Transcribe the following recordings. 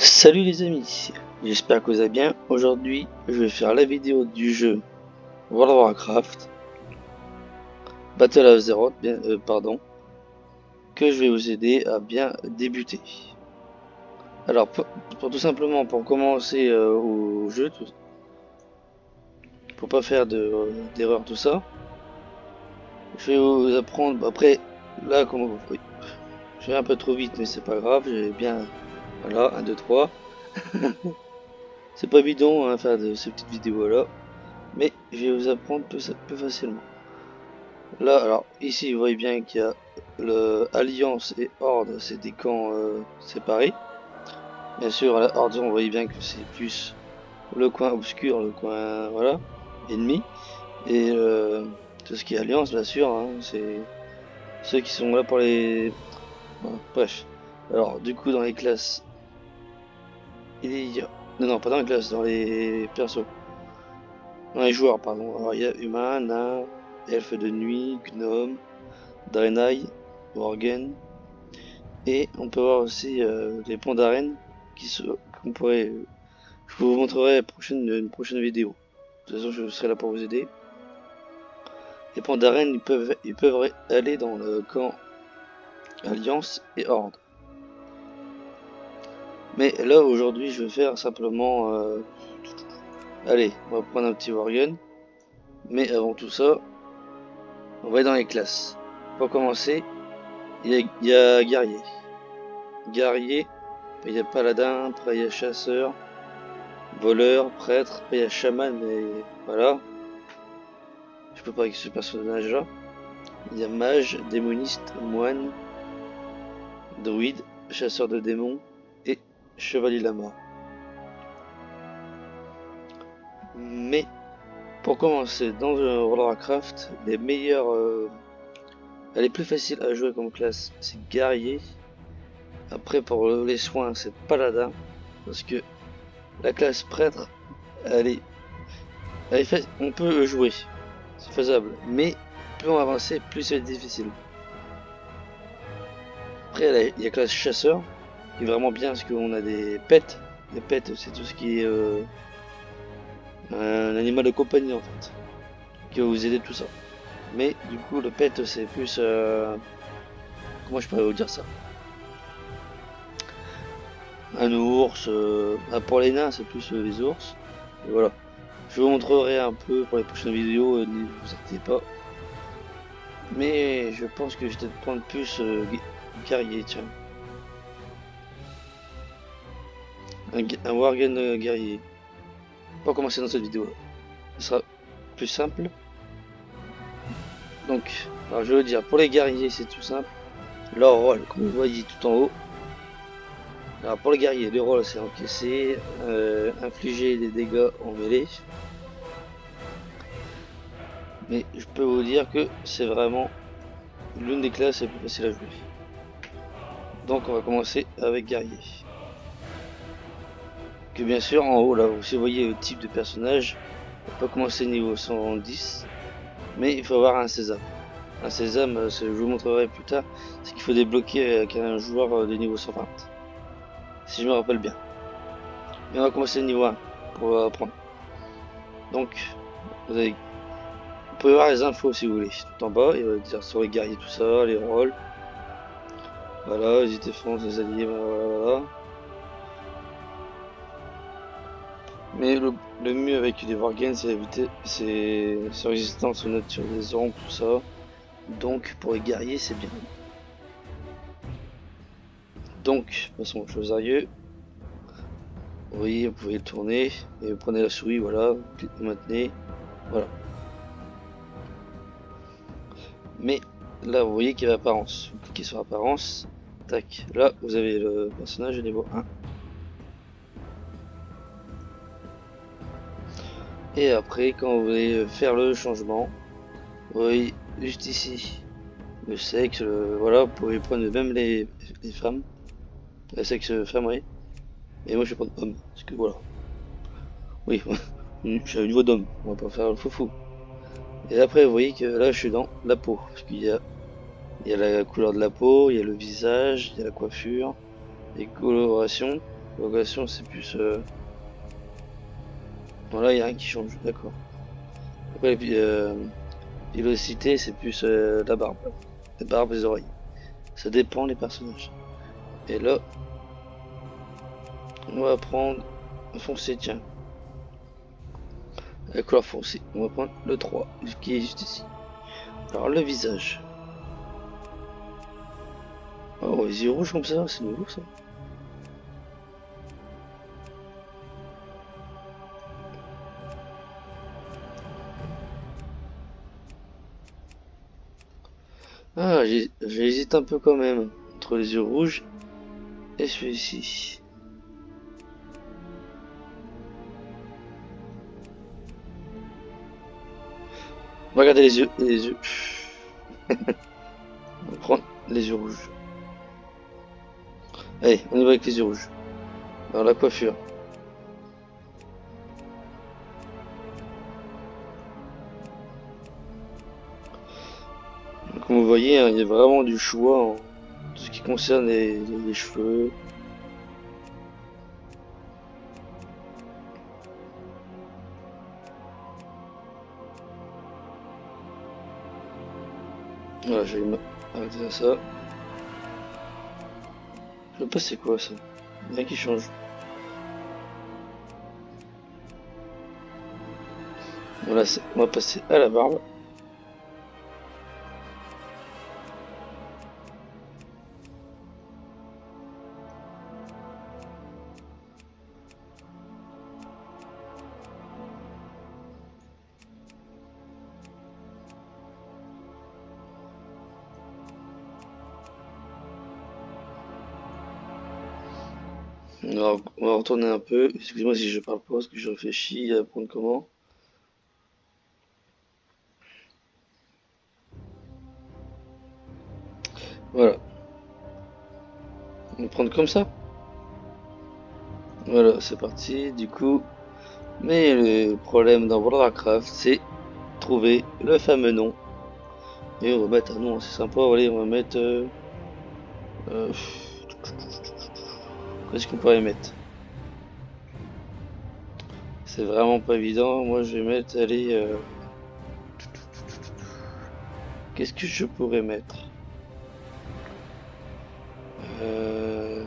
Salut les amis, j'espère que vous allez bien. Aujourd'hui, je vais faire la vidéo du jeu World of Warcraft Battle of Azeroth, que je vais vous aider à bien débuter. Alors, pour tout simplement, pour commencer au jeu, pour pas faire d'erreur tout ça, je vais vous apprendre. Après, là, oui, je vais un peu trop vite, mais c'est pas grave. J'ai bien, voilà, 1, 2, 3. C'est pas bidon hein, faire de ces petites vidéos là, mais je vais vous apprendre tout ça plus facilement. Là, alors, ici, vous voyez bien qu'il y a le Alliance et Horde, c'est des camps séparés. Bien sûr, à la Horde, on voit bien que c'est plus le coin obscur, le coin, voilà, ennemi. Et tout ce qui est Alliance, bien sûr, hein, c'est ceux qui sont là pour les... Voilà, bref. Alors, du coup, dans les classes, il y a... Non, non, pas dans les classes, dans les persos. Dans les joueurs, pardon. Alors, il y a Humain, Nain, Elfe de Nuit, Gnome, Draenei, Worgen. Et on peut voir aussi les ponts d'arène qu'on pourrait. Je vous montrerai une prochaine vidéo. De toute façon, je serai là pour vous aider. Les ponts d'arène, ils peuvent aller dans le camp Alliance et Horde. Mais là, aujourd'hui, je vais faire simplement. Allez, on va prendre un petit Worgen. Mais avant tout ça, on va aller dans les classes. Pour commencer, il y a guerrier. Guerrier, il y a paladin, après il y a chasseur, voleur, prêtre, après il y a chaman et voilà. Je peux pas avec ce personnage là. Il y a mage, démoniste, moine, druide, chasseur de démons et chevalier lama. Mais pour commencer dans World of Warcraft, les meilleurs, elle est plus facile à jouer comme classe, c'est guerrier. Après pour les soins, c'est paladin parce que la classe prêtre, elle est on peut jouer, c'est faisable, mais plus on avance, plus c'est difficile. Après, il y a classe chasseur, qui est vraiment bien parce qu'on a des pets. Les pets, c'est tout ce qui est un animal de compagnie en fait, qui va vous aider tout ça. Mais du coup, le pet, c'est plus. Comment je pourrais vous dire ça? Un ours. Pour les nains, c'est plus les ours. Et voilà. Je vous montrerai un peu pour les prochaines vidéos, ne vous inquiétez pas. Mais je pense que je vais peut-être prendre plus guerrier, tiens. Un Worgen guerrier. Pour commencer dans cette vidéo, ce sera plus simple. Donc, alors je veux dire, pour les guerriers, c'est tout simple. Leur rôle, comme vous voyez tout en haut. Alors pour les guerriers, le rôle c'est encaisser, infliger des dégâts en mêlée. Mais je peux vous dire que c'est vraiment l'une des classes les plus faciles à jouer. Donc on va commencer avec guerrier. Que bien sûr en haut là, si vous voyez le type de personnage, on peut commencer niveau 110, mais il faut avoir un sésame. Un sésame, je vous montrerai plus tard, c'est qu'il faut débloquer avec un joueur de niveau 120. Si je me rappelle bien. Mais on va commencer le niveau 1 pour apprendre. Donc, vous pouvez voir les infos si vous voulez. Tout en bas, il va dire sur les guerriers, tout ça, les rôles. Voilà, les défenses, les alliés, voilà. Mais le mieux avec les Worgen, c'est éviter ses résistance aux natures des ombres, tout ça. Donc, pour les guerriers, c'est bien. Donc, passons aux choses sérieuses. Oui, vous pouvez le tourner et vous prenez la souris, voilà, vous maintenez, voilà. Mais là, vous voyez qu'il y a l'apparence. Vous cliquez sur apparence, tac. Là, vous avez le personnage au niveau 1. Et après, quand vous voulez faire le changement, vous voyez juste ici le sexe, voilà, vous pouvez prendre même les femmes, le sexe femme, oui. Et moi, je vais prendre homme, parce que voilà. Oui, je suis au niveau d'homme, on va pas faire le foufou. Et après, vous voyez que là, je suis dans la peau, parce qu'il y a la couleur de la peau, il y a le visage, il y a la coiffure, les colorations. Progression, c'est plus... Voilà, il n'y a rien qui change, d'accord. Après, vélocité, c'est plus la barbe. La barbe, les oreilles. Ça dépend des personnages. Et là, on va prendre foncé, tiens. La couleur foncée. On va prendre le 3, qui est juste ici. Alors, le visage. Oh, les yeux rouges comme ça, c'est nouveau ça. Ah, j'hésite un peu quand même entre les yeux rouges et celui-ci. Regardez les yeux, les yeux. On va prendre les yeux rouges. Allez, on y va avec les yeux rouges. Alors la coiffure. Comme vous voyez, hein, il y a vraiment du choix en tout ce qui concerne les cheveux. Voilà, je vais arrêter ça. Je sais pas c'est quoi ça. Rien qui change. Voilà, on va passer à la barbe. Alors, on va retourner un peu. Excusez-moi si je parle pas parce que je réfléchis à prendre comment. Voilà. On va prendre comme ça. Voilà, c'est parti. Du coup, mais le problème dans World of Warcraft, c'est trouver le fameux nom. Et on va mettre un nom assez sympa. Allez, on va mettre. Euh, Qu'est-ce qu'on pourrait mettre? C'est vraiment pas évident. Moi, je vais mettre. Allez. Qu'est-ce que je pourrais mettre? Euh...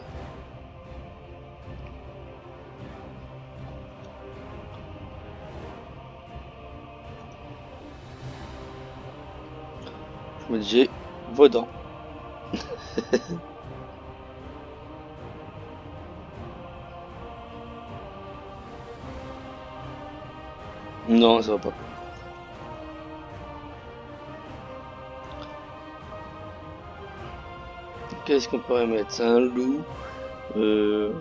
Je me disais Vaudan. Non, ça va pas. Qu'est-ce qu'on pourrait mettre? C'est un loup. Euh...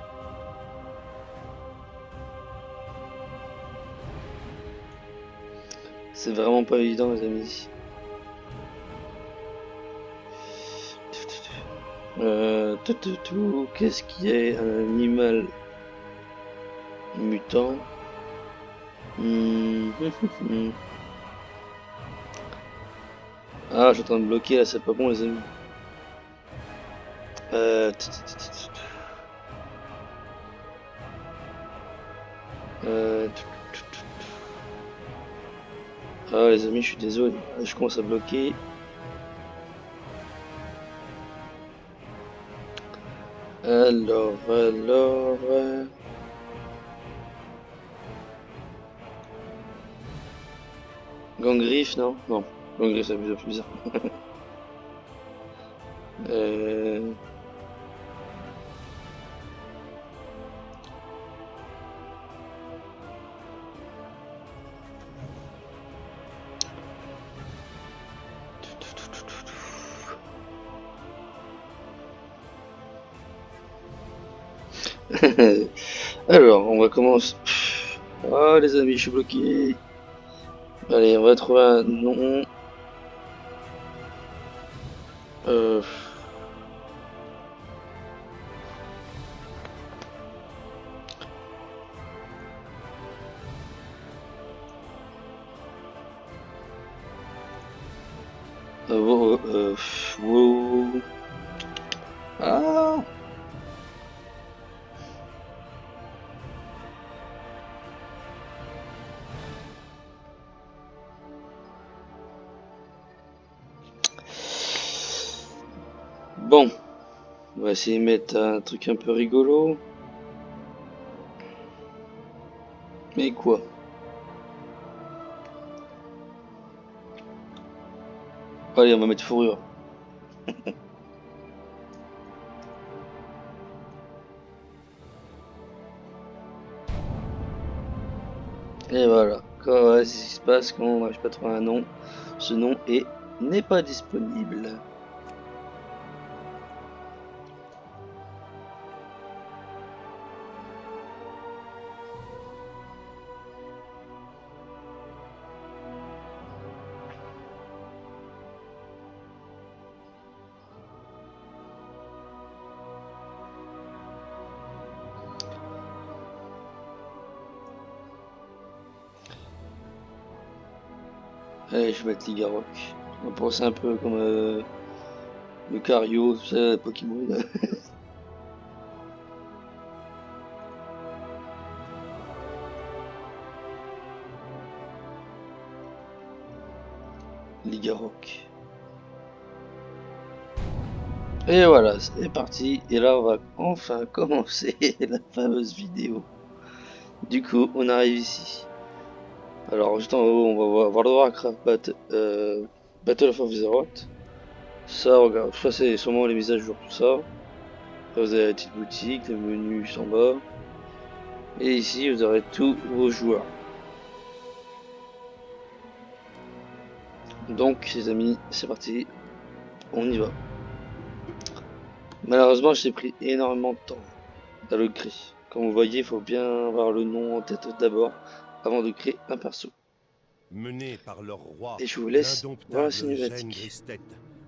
C'est vraiment pas évident, les amis. Qu'est-ce qui est un animal mutant? Hmm. Ah, je suis en train de bloquer là, c'est pas bon, les amis. Euh... euh, Ah, les amis, je suis désolé. Je commence à bloquer. Alors. Gangriffe, non? Non. Gangriffe, c'est plus bizarre. euh... Alors, on va commencer. Ah, les amis, je suis bloqué. Allez, on va trouver un nom. Euh... Wow. Ah! Bon, on va essayer de mettre un truc un peu rigolo. Mais quoi? Allez, on va mettre fourrure. Et voilà. Qu'est-ce qui se passe quand on n'arrive pas à trouver un nom? Ce nom n'est pas disponible. Allez, je vais mettre Ligarok. On va penser un peu comme Lucario, tout ça, Pokémon. Ligarok. Et voilà, c'est parti. Et là, on va enfin commencer la fameuse vidéo. Du coup, on arrive ici. Alors, juste en haut, on va voir le Warcraft Battle of Azeroth. Ça, regarde, ça c'est sûrement les mises à jour, tout ça. Après, vous avez la petite boutique, le menu juste en bas. Et ici, vous aurez tous vos joueurs. Donc, les amis, c'est parti. On y va. Malheureusement, j'ai pris énormément de temps à le créer. Comme vous voyez, il faut bien avoir le nom en tête d'abord, avant de créer un perso. Menés par leur roi, Et je vous laisse voir la l'indomptable Gêne cinématique. Gristet,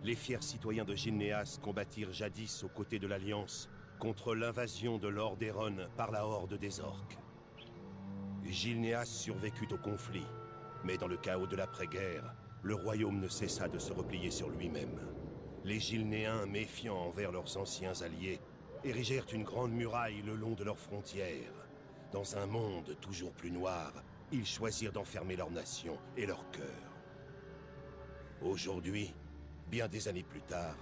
les fiers citoyens de Gilnéas combattirent jadis aux côtés de l'Alliance contre l'invasion de Lordaeron par la horde des orques. Gilnéas survécut au conflit, mais dans le chaos de l'après-guerre, le royaume ne cessa de se replier sur lui-même. Les Gilnéens, méfiants envers leurs anciens alliés, érigèrent une grande muraille le long de leurs frontières. Dans un monde toujours plus noir, ils choisirent d'enfermer leur nation et leur cœur. Aujourd'hui, bien des années plus tard,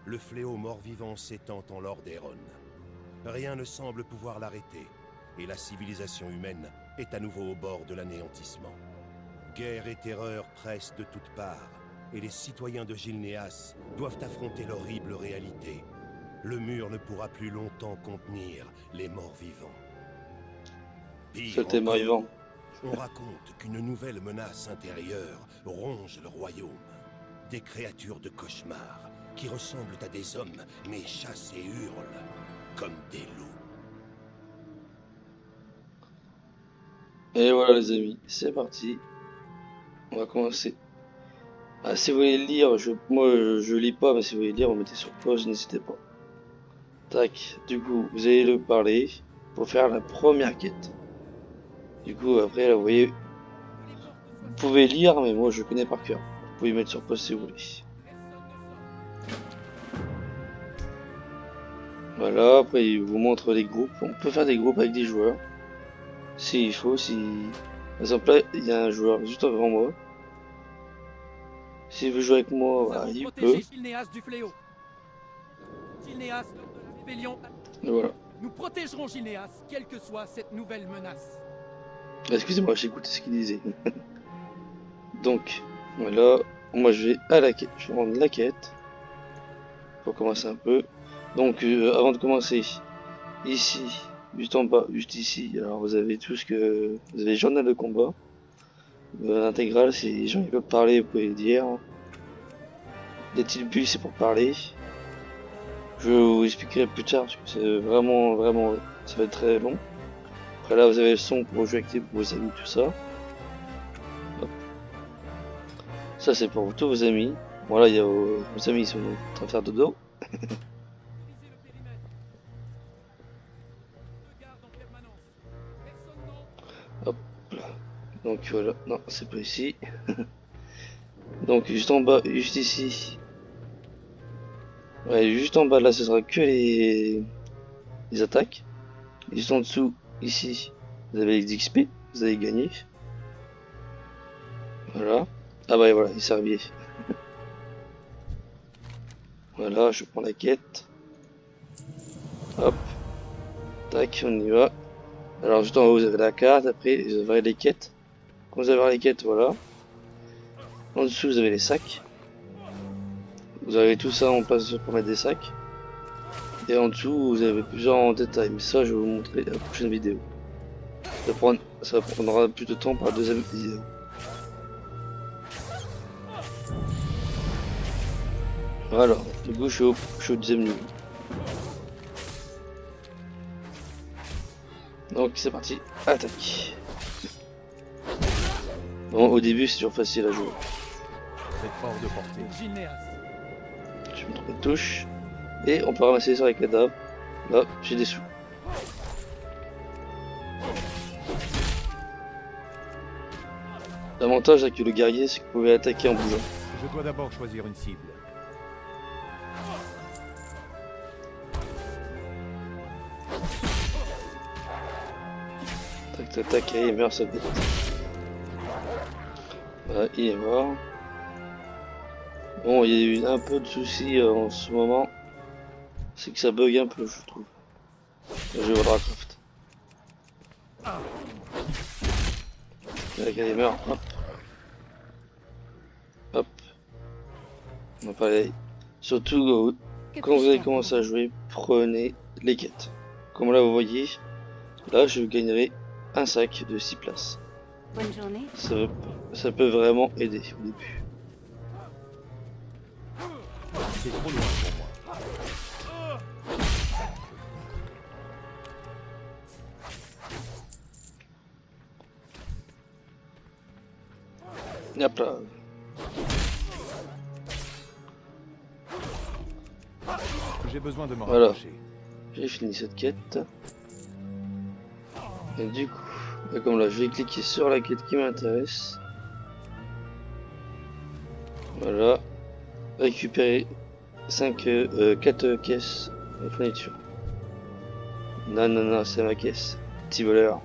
le fléau mort-vivant s'étend en Lordaeron. Rien ne semble pouvoir l'arrêter, et la civilisation humaine est à nouveau au bord de l'anéantissement. Guerre et terreur pressent de toutes parts, et les citoyens de Gilnéas doivent affronter l'horrible réalité. Le mur ne pourra plus longtemps contenir les morts-vivants. Pire C'était encore, vivant. on raconte qu'une nouvelle menace intérieure ronge le royaume. Des créatures de cauchemar qui ressemblent à des hommes mais chassent et hurlent comme des loups. Et voilà les amis, c'est parti. On va commencer. Ah, si vous voulez lire, moi je lis pas, mais si vous voulez lire, vous mettez sur pause, n'hésitez pas. Tac, du coup, vous allez le parler pour faire la première quête. Du coup, après, là, vous voyez, vous pouvez lire, mais moi je connais par cœur. Vous pouvez mettre sur pause si vous voulez. Voilà, après il vous montre les groupes. On peut faire des groupes avec des joueurs. S'il faut, si... Par exemple là, il y a un joueur juste devant moi. S'il veut jouer avec moi, bah, il peut. Gilnéas du fléau. Gilnéas, lors de la rébellion, Et voilà. nous protégerons Gilnéas, quelle que soit cette nouvelle menace. Excusez-moi, j'ai écouté ce qu'il disait. Donc, voilà. Moi je vais à la quête. Je vais rendre la quête. Pour commencer un peu. Donc, avant de commencer, ici, juste en bas, juste ici, alors vous avez tout ce que... Vous avez journal de combat. L'intégrale, si les gens ils veulent parler, vous pouvez le dire. Les petites bulles, c'est pour parler. Je vous expliquerai plus tard, parce que c'est vraiment, ça va être très long. Après là, vous avez le son pour jouer avec vos amis, tout ça. Hop. Ça, c'est pour tous vos amis. Voilà, il y a vos amis, ils sont en train de faire dodo. Autorisez le périmètre. De garde en permanence. Personne n'entre. Hop là. Donc voilà, non, c'est pas ici. Donc juste en bas, juste ici. Ouais, juste en bas là, ce sera que les attaques. Juste en dessous, ici, vous avez les XP, vous avez gagné. Voilà. Ah bah voilà, il s'est rhabillé. Voilà, je prends la quête. Hop. Tac, on y va. Alors juste en haut vous avez la carte, après vous avez les quêtes. Quand vous avez les quêtes, voilà. En dessous vous avez les sacs. Vous avez tout ça en place pour mettre des sacs. Et en dessous vous avez plusieurs en détail, mais ça je vais vous montrer à la prochaine vidéo. Ça prendra plus de temps par la deuxième vidéo. Voilà, du coup je suis au deuxième niveau. Donc c'est parti, attaque. Bon, au début c'est toujours facile à jouer. C'est hors de portée. Gilnéas. Je me trompe de touche. Et on peut ramasser sur les cadavres. Là, j'ai des sous. L'avantage avec le guerrier, c'est que vous pouvez attaquer en bougeant. Je dois d'abord choisir une cible. Tac tac tac, et il meurt sa bête. Voilà, il est mort. Bon, il y a eu un peu de soucis en ce moment. C'est que ça bug un peu, je trouve. Le jeu Warcraft. Tac, il meurt. Hop. Hop. On va parler. Surtout quand vous allez commencer à jouer, prenez les quêtes. Comme là vous voyez, là je gagnerai un sac de 6 places. Bonne journée. Ça peut vraiment aider au début. C'est trop loin pour moi. Hop là. J'ai besoin de me Voilà. rapprocher. J'ai fini cette quête. Et du coup, là, comme là, je vais cliquer sur la quête qui m'intéresse. Voilà. Récupérer 4 caisses de fourniture. Non, non, non, c'est ma caisse. Petit voleur.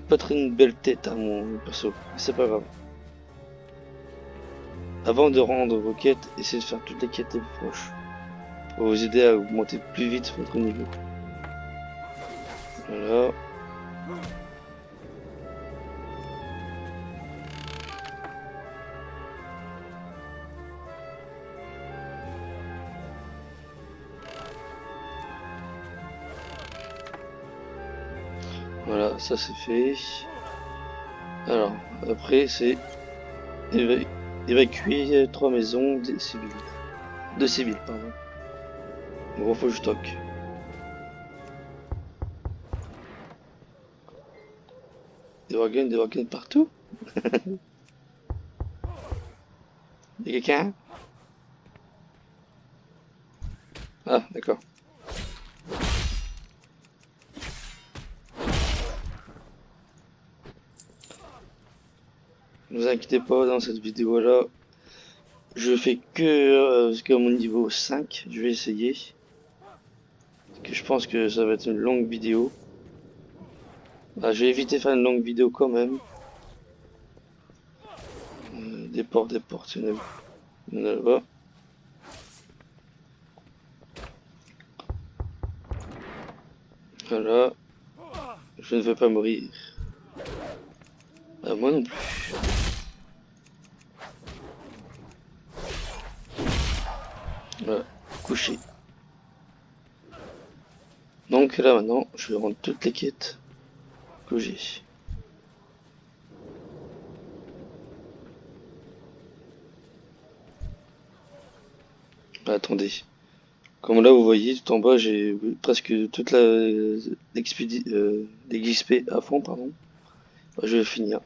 Pas très une belle tête à mon perso. C'est pas grave. Avant de rendre vos quêtes, essayez de faire toutes les quêtes les plus proches. Pour vous aider à augmenter plus vite votre niveau. Voilà. Voilà, ça c'est fait. Alors, après c'est évacuer 3 maisons des civils. De civils, pardon. Bon, faut que je stocke. Des organes partout. Y'a quelqu'un? Ah, d'accord. Ne vous inquiétez pas, dans cette vidéo là, je fais que jusqu'à mon niveau 5, je vais essayer. Parce que je pense que ça va être une longue vidéo. Ah, je vais éviter de faire une longue vidéo quand même. Des portes, il y en a là-bas. Voilà. Je ne veux pas mourir. Ah, moi non plus. Voilà, couché. Donc là maintenant, je vais rendre toutes les quêtes que j'ai. Attendez. Comme là vous voyez, tout en bas j'ai presque toute l'XP à fond, pardon. Je vais finir.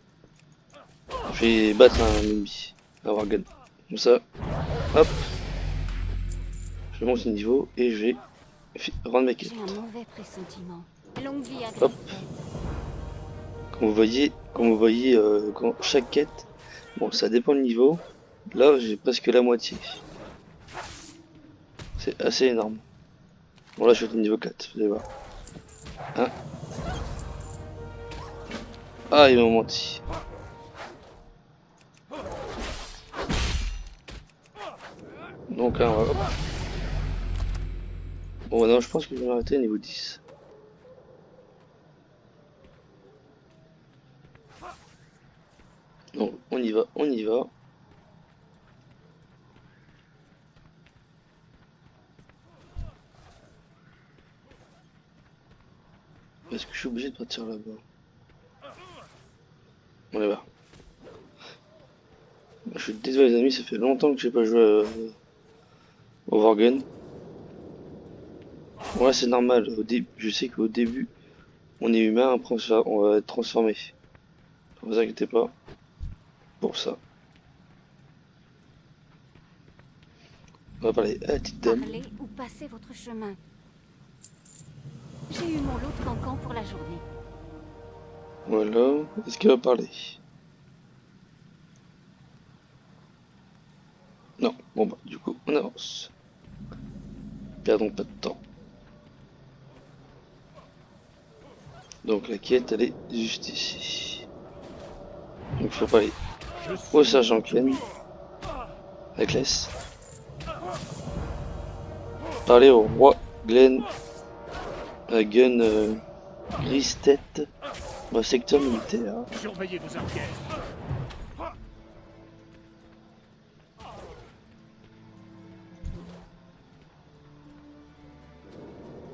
Je vais battre un ennemi, un Worgen. Comme ça, hop. Je monte le niveau et je vais rendre mes quêtes. J'ai un mauvais pressentiment. Longue vie à Hop. Comme vous voyez, quand chaque quête, bon ça dépend du niveau. Là j'ai presque la moitié. C'est assez énorme. Bon là je suis au niveau 4, vous allez voir. Hein. Ah ils m'ont menti. Donc là, hop. Bon, non, je pense que je vais m'arrêter niveau 10. Donc, on y va, on y va. Est-ce que je suis obligé de partir là-bas? On y va. Je suis désolé les amis, ça fait longtemps que j'ai pas joué au Worgen. Ouais, c'est normal. Je sais qu'au début, on est humain, après on va être transformé. Ne vous inquiétez pas pour ça. On va parler à la petite dame. Parlez ou passez votre chemin. J'ai eu mon lot de cancans pour la journée. Voilà. Est-ce qu'elle va parler? Non. Bon bah, du coup, on avance. Perdons pas de temps. Donc la quête, elle est juste ici. Donc faut parler au sergent Glenn. Avec l'S. Parler au roi Glenn. À Gun Gristet. Dans le secteur militaire. Surveillez vos arrières.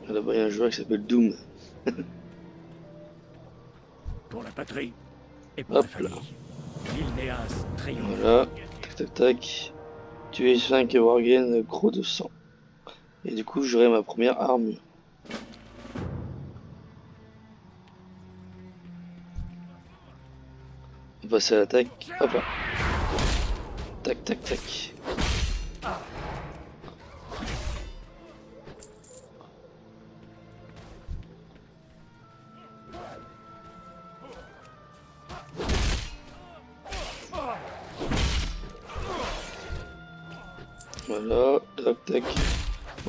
Là-bas, il y a un joueur qui s'appelle Doom. Pour la patrie et pour Hop la famille. Gilneas triomphe. Voilà. Tac tac tac. Tuer 5 Worgen gros de sang. Et du coup, j'aurai ma première armure. On va passer à l'attaque. Hop là. Tac tac tac. Voilà, tac tac.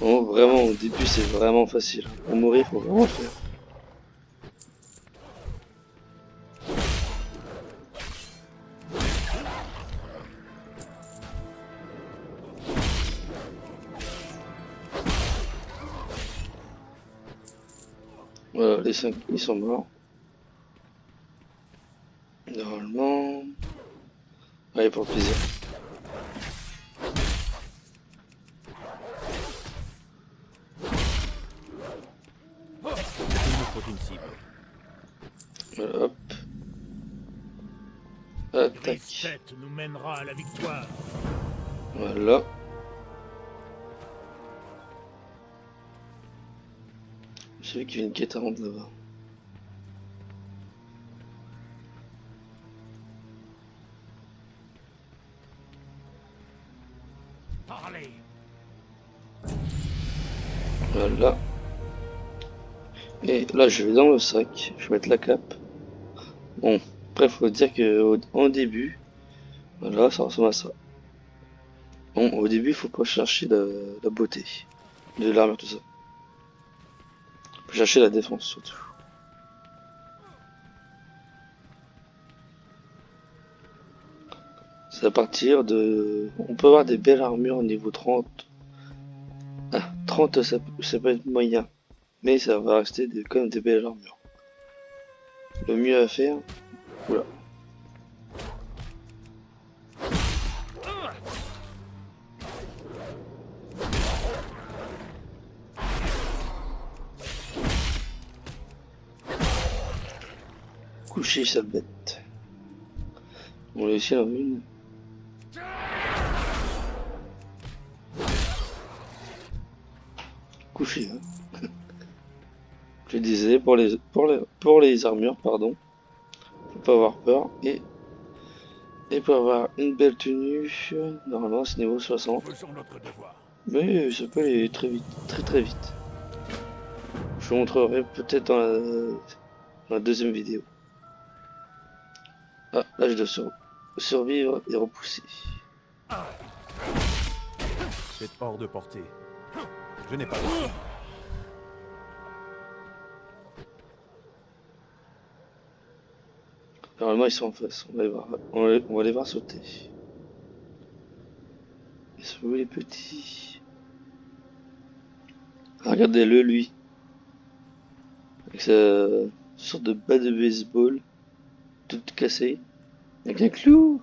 Bon, vraiment, au début, c'est vraiment facile. Pour mourir, faut vraiment le faire. Voilà, les 5, ils sont morts. Normalement... Allez, pour le plaisir. Il nous faut une cible. Voilà, hop. Attaque. Gristet nous mènera à la victoire. Voilà. Celui qui fait une quête à rendre là-bas. Parlez. Voilà. Et là, je vais dans le sac. Je vais mettre la cape. Bon, après, faut dire que en début, voilà, ça ressemble à ça. Bon, au début, faut pas chercher la beauté de l'armure, tout ça. Faut chercher la défense surtout. C'est à partir de... On peut avoir des belles armures au niveau 30. Ah, 30 ça peut être moyen. Mais ça va rester quand même des belles armures. Le mieux à faire... Oula. Coucher, sale bête. On a ici en une. Coucher, hein. Je disais, pour les armures, pardon. Faut pas avoir peur. Et pour avoir une belle tenue, normalement c'est niveau 60. Faisons notre devoir. Mais ça peut aller très vite, très très vite. Je vous montrerai peut-être dans la deuxième vidéo. Ah, là je dois survivre et repousser. C'est hors de portée. Je n'ai pas de... Normalement ils sont en face, on va les voir, on va les voir sauter. Ils sont Où les petits? Ah, regardez-le, lui. Avec sa sorte de batte de baseball. Toute cassée. Avec un clou.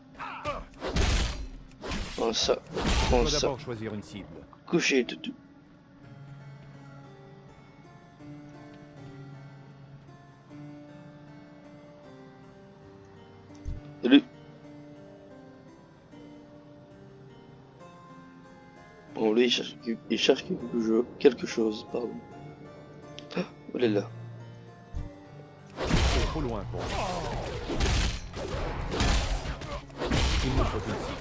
Prends ça. Je Prends dois ça. d'abord choisir une cible. Couché, toutou. Salut. Bon, lui, il cherche quelque chose, pardon. Ah, oh là là. C'est trop loin pour moi. Il me faut une cible.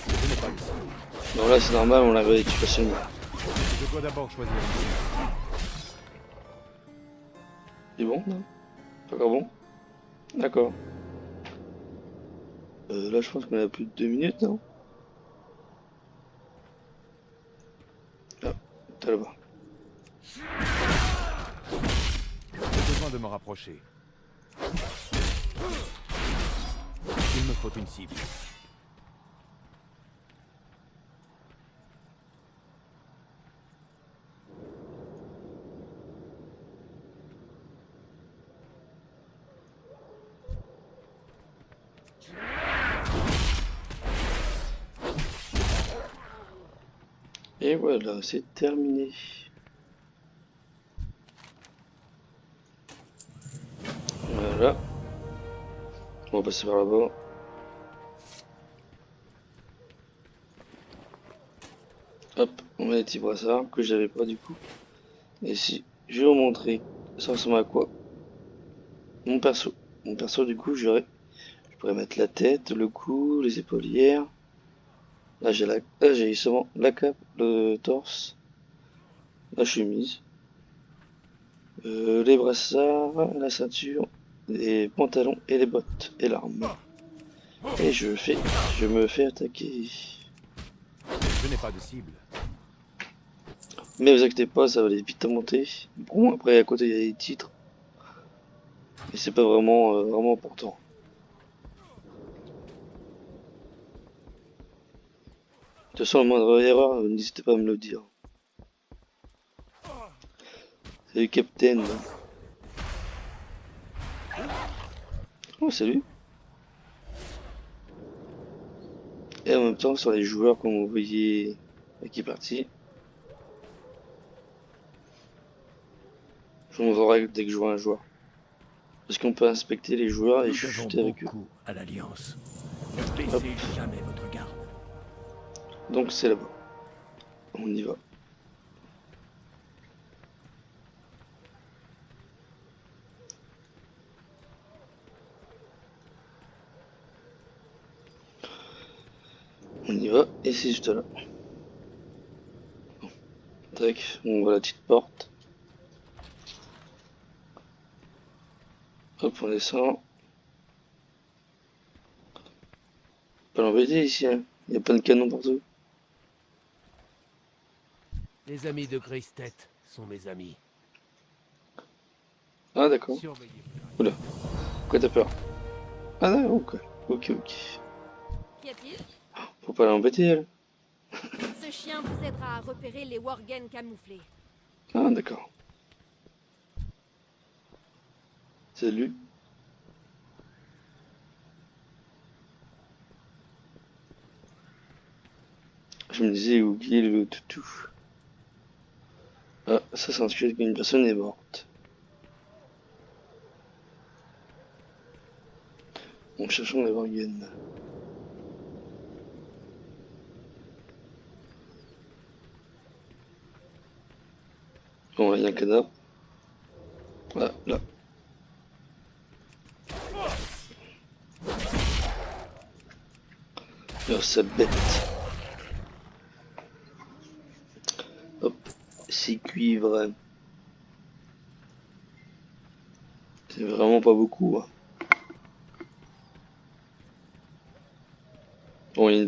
Je n'ai pas de cible. Non, là, c'est normal, on l'a réussi facilement. Je dois d'abord choisir une cible. C'est bon, non? Pas encore bon? D'accord. Là, je pense qu'on a plus de 2 minutes, non? Ah, t'es là-bas. J'ai besoin de me rapprocher. Il me faut une cible. Et voilà, c'est terminé. Voilà. On va passer par là-bas. Hop, on met les petits brassards que j'avais pas du coup. Et si je vais vous montrer, ça ressemble à quoi? Mon perso. Mon perso, du coup, je pourrais mettre la tête, le cou, les épaulières. Là, j'ai seulement la cape, le torse, la chemise, les brassards, la ceinture, les pantalons et les bottes et l'arme. Et je me fais attaquer. Je n'ai pas de cible. Mais vous inquiétez pas, ça va aller vite à monter. Bon, après à côté il y a les titres, mais c'est pas vraiment important. De toute façon, la moindre erreur, n'hésitez pas à me le dire. Salut Captain. Oh, salut. Et en même temps, sur les joueurs, comme vous voyez, qui est parti. Je vous montrerai dès que je vois un joueur. Parce qu'on peut inspecter les joueurs et Nous devons chuter avec eux. beaucoup à l'Alliance. Ne baissez jamais votre garde. Donc c'est là-bas. On y va. On y va, et c'est juste là. Bon. Tac, on voit la petite porte. Hop, on descend. Pas l'embêter ici, hein. Il y a plein de canons partout. Les amis de Greystead sont mes amis. Ah d'accord. Surveillez-vous. Oula. Pourquoi t'as peur? Ah non, ok. Ok. Qu'y a-t-il? Faut pas l'embêter elle. Ce chien vous aidera à repérer les worgen camouflés. Ah d'accord. Salut. Je me disais où est le toutou. Ah, ça c'est un squelette qu'une personne est morte. En cherchant les worgen. Bon, il y a un cadavre. Ah, là. Oh, sa bête. Hop, c'est cuivre. C'est vraiment pas beaucoup. Hein. Bon, il y a une